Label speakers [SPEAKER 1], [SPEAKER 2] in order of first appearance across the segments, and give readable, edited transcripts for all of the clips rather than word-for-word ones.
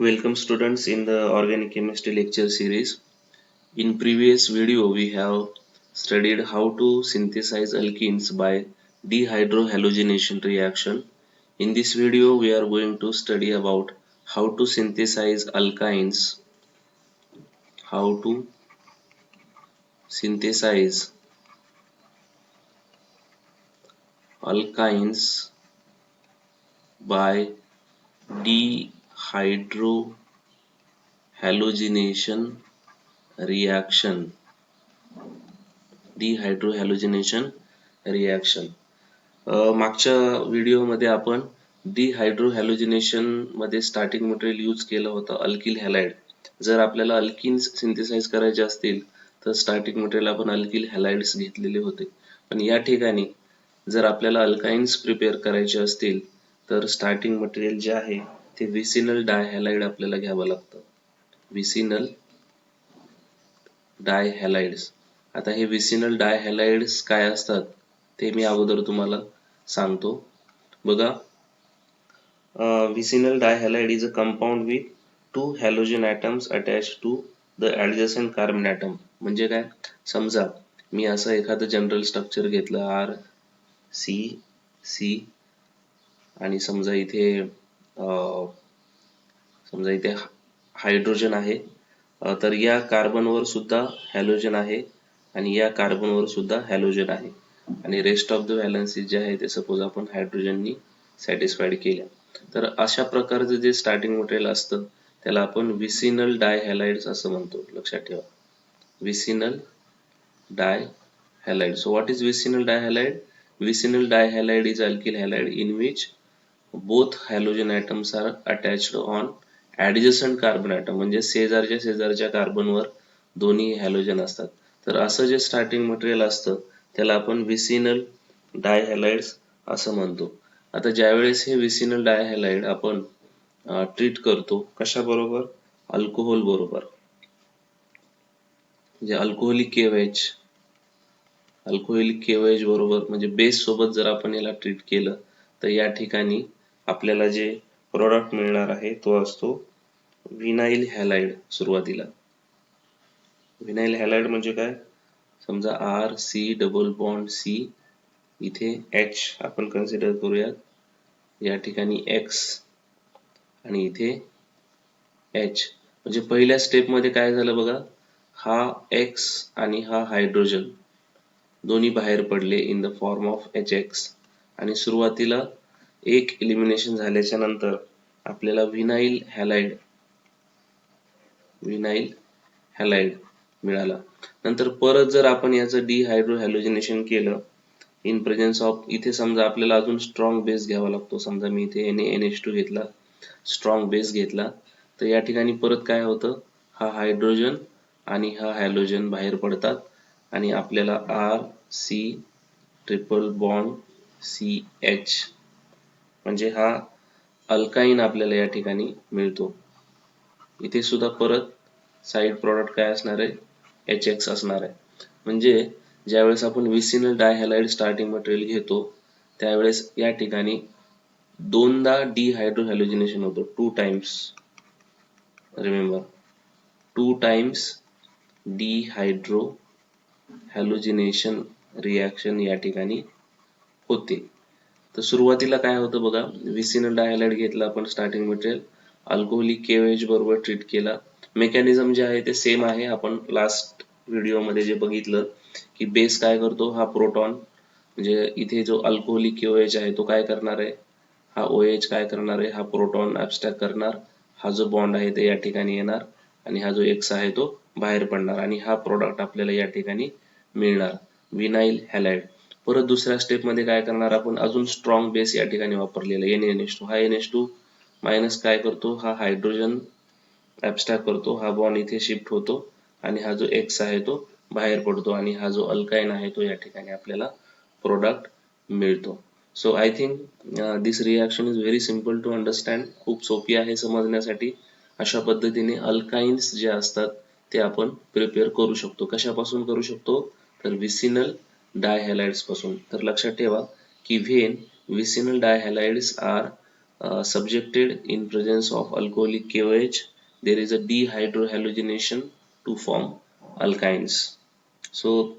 [SPEAKER 1] Welcome students in the organic chemistry lecture series. In previous video we have studied how to synthesize alkenes by dehydrohalogenation reaction. In this video we are going to study about how to synthesize alkynes, how to synthesize alkynes by dehydrohalogenation reaction. Dehydrohalogenation reaction. मागच्या व्हिडिओमध्ये आपण डिहायड्रोहॅलोजिनेशन मध्ये starting material use केलं होतं alkyl halide. जर आपल्याला alkynes synthesise करायचे असतील तर स्टार्टिंग मटेरियल आपण अल्किल हॅलाइड्स घेतलेले होते. पण या ठिकाणी जर आपल्याला अल्काइन्स प्रिपेअर करायचे असतील तर स्टार्टिंग मटेरियल जे आहे ते विसिनल डायहॅलाइड आपल्याला घ्यावं लागतं. विसिनल डायहॅलाइड्स. आता हे विसिनल डायहॅलाइड्स काय असतात ते मी अगोदर तुम्हाला सांगतो. बघा, vicinal dihalide is a compound with two halogen atoms attached to the adjacent carbon atom. म्हणजे काय, समजा मी असं एखादं जनरल स्ट्रक्चर घेतलं RCC आणि समजा इथे हायड्रोजन आहे, तर या कार्बनवर सुद्धा हॅलोजन आहे आणि या कार्बनवर सुद्धा हॅलोजन आहे आणि रेस्ट ऑफ द व्हॅलन्सीज जे आहे ते सपोज आपण हायड्रोजननी सॅटिस्फाईड केल्या. तर अशा प्रकारचं जे स्टार्टिंग मटेरियल असतं त्याला आपण विसिनल डायहॅलाइड्स असं म्हणतो. लक्षात ठेवा, vicinal dihalide. So what is vicinal dihalide? Vicinal dihalide is alkyl halide in which both halogen atoms are attached on adjacent carbon atom. म्हणजे शेजारच्या कार्बनवर दोन्ही हॅलोजन असतात. तर असं जे स्टार्टिंग मटेरियल असतं त्याला आपण विसिनल डायहॅलाइड्स असं म्हणतो. आता ज्यावेळेस हे विसिनल डायहॅलाइड आपण ट्रीट करतो कशा बरोबर? अल्कोहोल बरोबर, म्हणजे अल्कोहोलिक केओएच बरोबर, म्हणजे बेस सोबत जर आपण याला ट्रीट केलं तर या ठिकाणी आपल्याला जे प्रोडक्ट मिळणार आहे तो असतो विनाइल हॅलाइड. सुरुवातीला विनाइल हॅलाइड म्हणजे काय, समजा RC डबल बॉन्ड C, इथे H आपण कन्सिडर करूयात, या ठिकाणी X आणि इथे H. म्हणजे पहिल्या स्टेप मध्ये काय झालं बघा, हा X आणि हा हायड्रोजन दोन्ही बाहेर पडले in the form of HX आणि सुरुवातीला एक एलिमिनेशन झाल्याच्या नंतर आपल्याला विनाइल हॅलाइड मिळाला. नंतर परत जर आपण याचं डिहायड्रोहॅलोजिनेशन केलं इन प्रेझेन्स ऑफ, इथे समजा आपल्याला अजून स्ट्रॉंग बेस घ्यावा लागतो. समजा मी इथे NaNH2 घेतला, स्ट्रॉंग बेस घेतला, तर या ठिकाणी परत काय होतं, हा हायड्रोजन आणि हा हॅलोजन बाहेर पडतात आणि आपल्याला RC ट्रिपल बॉन्ड CH म्हणजे हा अल्काईन आपल्याला या ठिकाणी मिळतो. इथे सुद्धा परत साइड प्रॉडक्ट काय असणार आहे, HX असणार आहे. म्हणजे ज्यावेळेस आपण विसिनल डायहॅलाइड स्टार्टिंग मटेरियल घेतो त्यावेळेस या ठिकाणी दोनदा डिहायड्रोहॅलोजिनेशन होतो, 2 टाइम्स. रिमेंबर, 2 टाइम्स डिहायड्रोहॅलोजिनेशन रिॲक्शन या ठिकाणी होते. तर सुरुवातीला काय होतं बघा, विसिनल डायहॅलाइड घेतला आपण स्टार्टिंग मटेरियल, अल्कोहोलिक केओएच बरोबर ट्रीट केला. मेकॅनिझम जे आहे ते सेम आहे. आपण लास्ट व्हिडिओ मध्ये जे बघितलं की बेस काय करतो, हा प्रोटॉन, म्हणजे इथे जो अल्कोहोलिक केओएच आहे तो काय करणार आहे, हा OH काय करणार आहे, हा प्रोटॉन ऍब्स्ट्रॅक्ट करणार, हा जो बॉन्ड आहे ते या ठिकाणी येणार आणि हा जो X आहे तो बाहेर पडणार आणि हा प्रोडक्ट आपल्याला या ठिकाणी मिळणार, विनाइल हॅलाइड. परत दुसऱ्या स्टेप मध्ये काय करणार आपण, अजून स्ट्रॉंग बेस या ठिकाणी वापरलेला NaNH2. हा NH2 मायनस काय करतो, हा हायड्रोजन ऍब्स्ट्रॅक्ट करतो, हा बॉन्ड इथे शिफ्ट होतो आणि हा जो X आहे तो बाहेर पडतो आणि हा जो अल्काईन आहे तो या ठिकाणी आपल्याला प्रोडक्ट मिळतो. So I think this reaction is very simple to understand. खूप सोपी आहे समजण्यासाठी. अशा पद्धतीने अल्काइन्स जे असतात ते आपण प्रिपेअर करू शकतो. कशापासून करू शकतो, तर विसिनल डायहॅलाइड्स पासून. तर लक्षात ठेवा की when vicinal dihalides are subjected in presence of alcoholic KOH, there is a dehydrohalogenation to form alkynes. So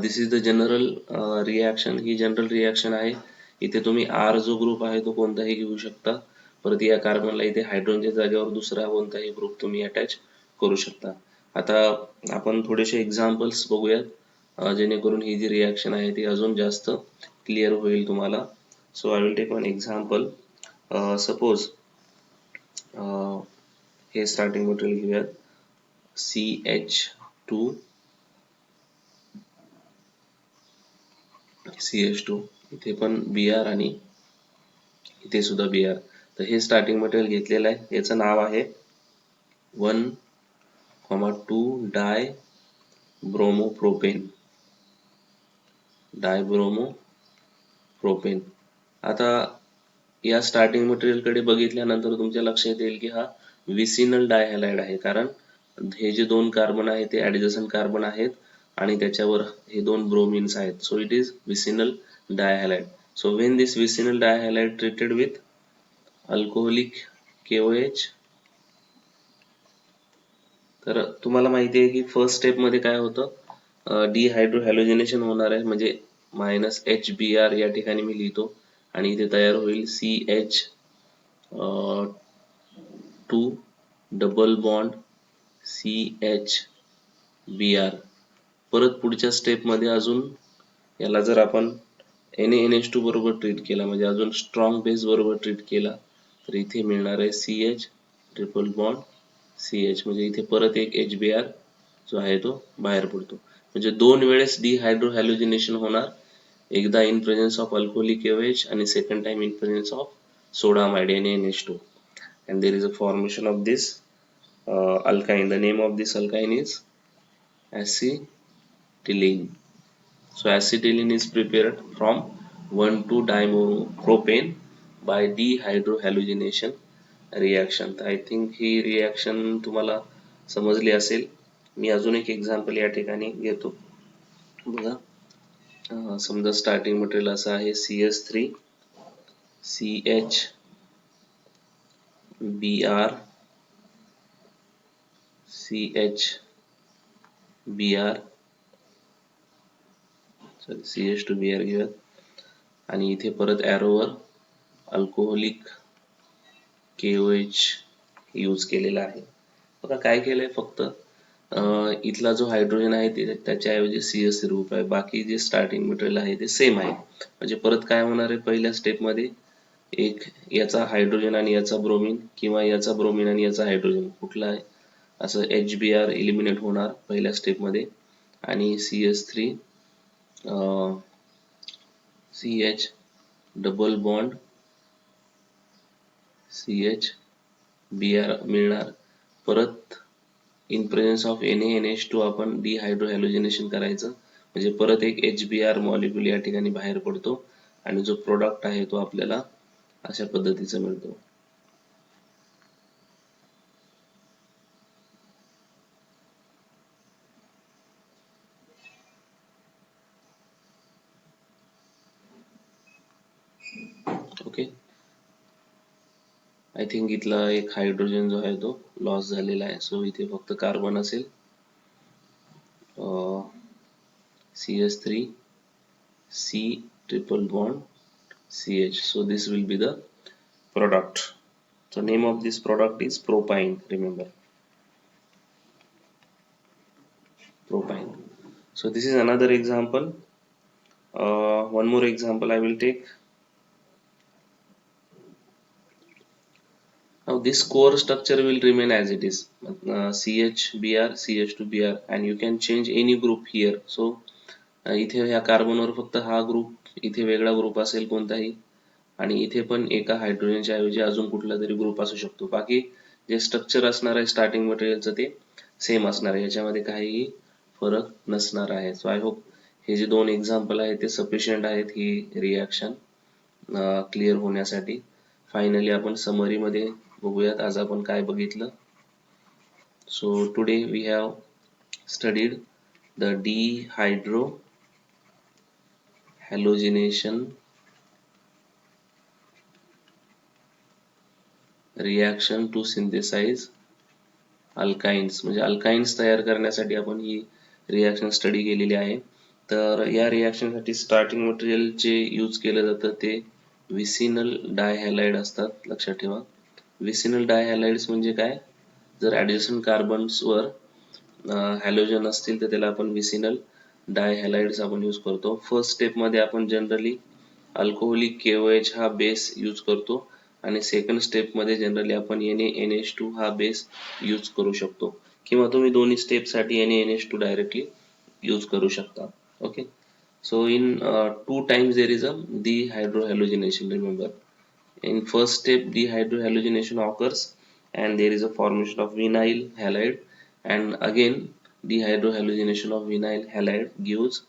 [SPEAKER 1] this is the general reaction. He general reaction आहे. इथे तुम्ही R जो ग्रुप आहे तो कोणताही घेऊ शकता. परत या कार्बनला इथे हायड्रोजनच्या जागेवर दुसरा कोणताही ग्रुप तुम्ही अटॅच करू शकता. आता आपण थोडेसे एक्झाम्पल्स बघूयात जेणेकरून ही जी रिॲक्शन आहे ती अजून जास्त क्लिअर होईल तुम्हाला. So I will take one example. Suppose हे स्टार्टिंग मटेरियल घेऊयात CH2 CH2, इथे पण Br आणि इथे सुद्धा Br. तर हे स्टार्टिंग मटेरियल घेतलेलं आहे. याचं नाव आहे 1,2 डायब्रोमोप्रोपेन. आता या स्टार्टिंग मटेरियल कडे बघितल्यानंतर तुमच्या लक्षात येईल की हा विसिनल डायहॅलाइड आहे, कारण हे जे दोन कार्बन आहेत ते ऍडजसंट कार्बन आहेत आणि त्याच्यावर हे दोन ब्रोमिन्स आहेत. So it is vicinal dihalide. So when this vicinal dihalide treated with alcoholic KOH, तर तुम्हाला माहिती आहे की फर्स्ट स्टेप मध्ये काय होतं, डिहायड्रोहॅलोजिनेशन होणार आहे, म्हणजे -HBr या ठिकाणी मी लिहितो आणि इथे तयार होईल CH2 डबल बॉन्ड CHBr. परत पुढच्या स्टेप मध्ये अजून याला जर आपण NaNH2 बरोबर ट्रीट केला, म्हणजे अजून स्ट्रॉंग बेस बरोबर ट्रीट केला, तर इथे मिळणार आहे CH ट्रिपल बॉन्ड CH, म्हणजे इथे परत एक HBr जो आहे तो बाहेर पडतो. म्हणजे दोन वेळेस डिहायड्रोहॅलोजिनेशन होणार, एकदा in presence of alcoholic KOH आणि second time in presence of sodamide NaNH2, and there is a formation of this alkyne. The name of this alkyne is acetylene. So acetylene is prepared from 1,2-dimopropane by dehydrohalogenation reaction. तर I think he reaction तुम्हाला समजली असेल. मी अजून एक example या ठिकाणी घेतो. बघा, समजा स्टार्टिंग मटेरियल असं आहे CH3 CH Br CH Br CH2 Br घेऊयात आणि इथे परत ॲरोवर अल्कोहोलिक KOH यूज केलेला आहे. बघा काय केलंय, फक्त इथला जो हायड्रोजन आहे त्याच्याऐवजी CH ग्रुप आहे, बाकी जे स्टार्टिंग मटेरियल आहे ते सेम आहे. म्हणजे परत काय होणार आहे, पहिल्या स्टेप मध्ये एक याचा हायड्रोजन आणि याचा ब्रोमिन, किंवा याचा ब्रोमिन आणि याचा हायड्रोजन कुठला आहे असं HBr इलिमिनेट होणार पहिल्या स्टेप मध्ये, आणि CH3 CH double bond CH Br मिळणार. परत इन प्रेझेन्स ऑफ NaNH2 आपण डिहायड्रोहॅलोजिनेशन करायचं, म्हणजे परत एक HBr मॉलिक्यूल या ठिकाणी बाहेर पडतो आणि जो प्रोडक्ट आहे तो आपल्याला अशा पद्धतीचा मिळतो. ओके, आय थिंक इथला एक हायड्रोजन जो आहे तो लॉस झालेला आहे. सो इथे फक्त कार्बन असेल CH3 C triple bond CH. So this will be the product. So name of this product is propyne. Remember, propyne. So this is another example. One more example I will take. Now this core structure will remain as it is, CHBr CH2Br, and you can change any group here. So इथे ह्या कार्बनवर फक्त हा group, इथे वेगळा group असेल कोणताही, आणि इथे पण एका हायड्रोजनच्या ऐवजी अजून कुठला तरी ग्रुप असू शकतो. बाकी जे स्ट्रक्चर असणार आहे स्टार्टिंग मटेरियलचं ते सेम असणार आहे, याच्यामध्ये काहीही फरक नसणार आहे. सो आय होप हे जे दोन एक्झाम्पल आहेत ते सफिशियंट आहेत ही रिॲक्शन क्लिअर होण्यासाठी. फायनली आपण समरी मध्ये बघूयात आज आपण काय बघितलं. So today we have studied the dehydrohalogenation reaction to synthesize alkynes, म्हणजे अल्काइन्स तयार करण्यासाठी आपण ही रिॲक्शन स्टडी केलेली आहे. तर या रिॲक्शनसाठी स्टार्टिंग मटेरियल जे यूज केलं जातं ते विसिनल डायहॅलाइड असतात, लक्षात ठेवा. विसिनल डायहॅलाइड्स म्हणजे काय, जर ॲडिशन कार्बन्सवर हॅलोजन असतील तर त्याला आपण विसिनल डायहॅलाइड्स आपण यूज करतो. फर्स्ट स्टेपमध्ये आपण जनरली अल्कोहोलिक KOH हा बेस यूज करतो आणि सेकंड स्टेपमध्ये जनरली आपण NaNH2 हा बेस यूज करू शकतो, किंवा तुम्ही दोन्ही स्टेपसाठी NaNH2 डायरेक्टली यूज करू शकता. Okay, so in two times there is a dehydrohalogenation. Remember, in first step dehydrohalogenation occurs and there is a formation of vinyl halide, and again dehydrohalogenation of vinyl halide gives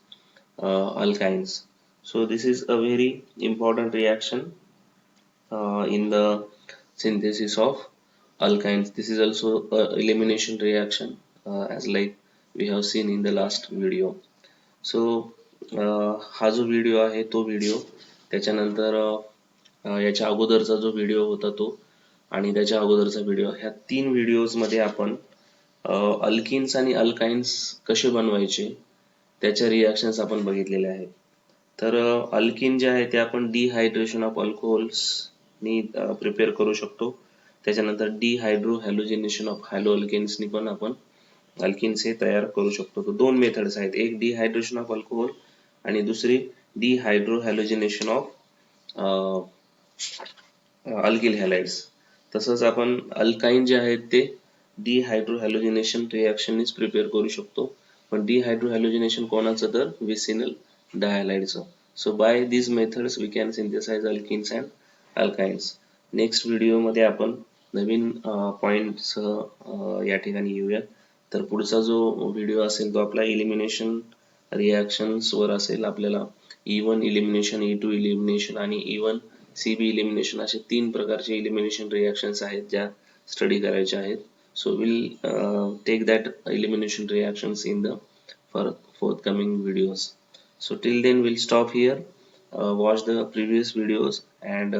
[SPEAKER 1] alkynes. So this is a very important reaction in the synthesis of alkynes. This is also a elimination reaction, as like we have seen in the last video. So हा जो video आहे तो video, त्याच्यानंतर याच्या अगोदरचा जो video होता तो, आणि त्याच्या अगोदरचा व्हिडिओ, ह्या 3 व्हिडिओजमध्ये आपण अल्किन्स आणि अल्काइन्स कसे बनवायचे त्याच्या रिॲक्शन्स आपण बघितलेल्या आहेत. तर अल्किन जे आहे ते आपण डिहायड्रेशन ऑफ अल्कोहोल्सनी प्रिपेअर करू शकतो. त्याच्यानंतर डिहायड्रो हॅलोजिनेशन ऑफ हॅलो अल्किन्सनी पण आपण अल्किन्स हे तयार करू शकतो. तर 2 मेथड्स आहेत, एक डिहायड्रेशन ऑफ अल्कोहोल आणि दुसरी डिहायड्रो हॅलोजिनेशन ऑफ अल्किल हॅलाइड्स. तसंच आपण अल्काइन जे आहेत ते डिहायड्रो हॅलोजिनेशन रिॲक्शननीच प्रिपेअर करू शकतो, पण डिहायड्रो हॅलोजिनेशन कोणाचं, तर विसिनल डायहॅलाइडचं. So by these methods we can synthesize alkenes and alkynes. Next व्हिडिओमध्ये आपण नवीन पॉईंटसह या ठिकाणी येऊया. तर पुढचा जो व्हिडिओ असेल तो आपला इलिमिनेशन रिॲक्शन्स वर असेल. आपल्याला E1 इलिमिनेशन, E2 इलिमिनेशन आणि E1 CB इलिमिनेशन असे 3 प्रकारचे इलिमिनेशन रिॲक्शन्स आहेत ज्या स्टडी करायच्या आहेत. So will take that elimination reactions in the forthcoming videos. So till then we'll stop here. Watch the previous videos and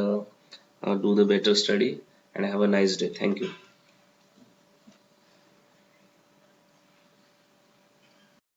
[SPEAKER 1] do the better study and have a nice day. Thank you.